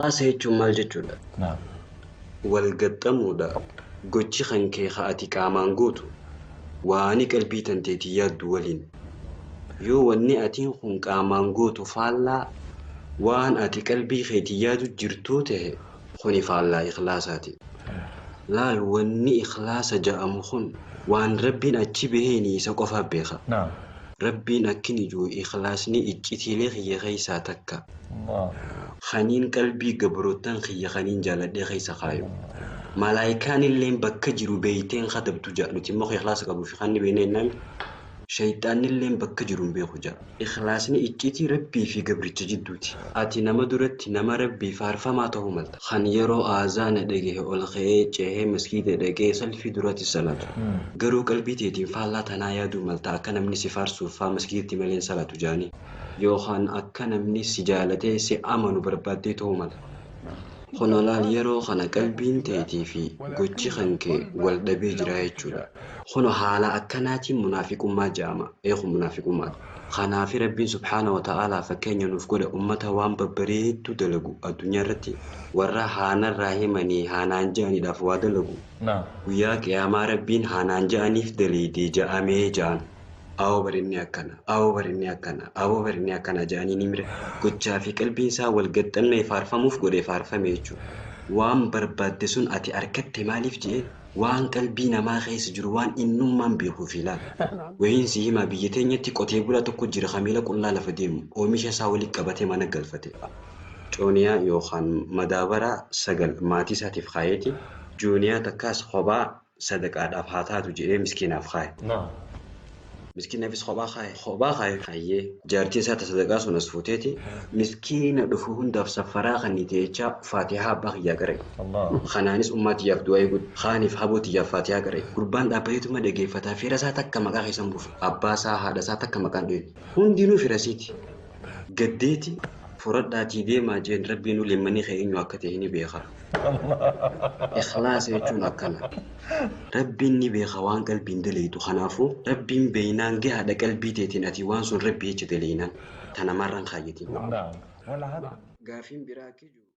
Jechuun maal jechuudha? نعم. Wal gaxxamuudha. Gochi kan kee ati qaamaan gootu waan qalbii tanteetii yaaddu waliin. Yoo wanni atiin kun qaamaan gootu faallaa waan ati qalbii keetii yaadu jirtuu ta'e kuni faallaa ikhlaasaati. Laal wanni ikhlaasa ja'amu kun waan rabbiin achi baheenii isa qofa beeka. نعم. Rabbiin akkin ijuu ikhlaasni iccitiilee kiyya keessaa takka. الله. Khaniin qalbii gabrootan kiyya khaniin jaaladhee keessa kaayu. Malaayikaan illee bakka jiru beeyteen katabtu ja'a. Nuti immoo ikhlaasa qabu fi kanni beeyneennan shayxaan illee bakka jiru hin beeku ja'a. Ikhlaasni iccitii rabbii fi gabricha jidduuti. Ati nama duratti nama rabbii faarfamaa ta'uu malta. Kan yeroo aazaana dhagahe ol ka'ee ceehee maskiida dhaqee salfii duratti salaatu. Garuu qalbii teetiin faallaa tanaa yaaduu malta akka namni si faarsuuf faa maskiitti maleen salaatu jaanii. Yookaan akka namni si jaalatee si amanu barbaaddee ta'uu mala. Kunolaal yeroo kana qalbiin teetii fi gochi kan kee wal dhabee jira jechuudha. Kuno haala akkanaatiin munaafiqummaa jedhama. Eeku munaafiqummaa. Kanaaf Rabbiin subhaana wa ta'aalaa fakkeenya nuuf godha ummata waan babbareedduu dalagu addunyaa irratti warra haanarraa himanii haanaan ja'aniidhaaf waa dalagu. Guyyaa qiyaamaa Rabbiin haanaan ja'aniif daleedee ja'amee ja'an. Awoo barinni akkana, awoo barinni akkana, awoo barinni akkana ja'anii ni mire. Gochaa fi qalbiin isaa wal gaxxannee faarfamuuf godhee faarfame jechuudha. Waan barbaadde sun ati harkatte maaliif jee waan qalbii namaa keessa jiru waan innummaan beekuuf ilaala. Wayiinsi himaa biyya teenyatti qotee bulaa tokko jira kamiila qullaa lafa deemu oomisha isaa walitti qabatee mana galfate. Cooniyaa yookaan madaabaraa 9 maatii isaatiif kaayeeti. Jooniyaa takkaas kophaa sadaqaadhaaf haa taatu jedhee miskiinaaf kaaye. Miskiina fi kophaa kaaye jaartii isaa sadaqaa sun as fuuteeti miskiina dhufu hundaaf safaraa kan niteechaa faatihaa abbaa kiyyaa qara'e. Kanaanis ummaatiyyaaf du'aa eeguudha. Kaaniif habootiyyaaf faatihaa qara'e. Gurbaan dhaabbateetuma dhageeffataa fira isaa takka maqaa keessan buufa. Abbaa isaa haadha isaa takka maqaan dho'e. Hundinuu firasiiti. Gaddeeti furadhaatii deemaa jeen rabbiinuu leemmanii ka'eenyu akka ta'e ni beeka. Ikhlaasa jechuun akkana. Rabbiin ni beeka waan qalbiin daleetu kanaafuu rabbiin beeynaan gahaadha qalbii teetiin ati waan sun rabbii jecha daleenaan tana marraan kaayyatiin. Gaafiin biraa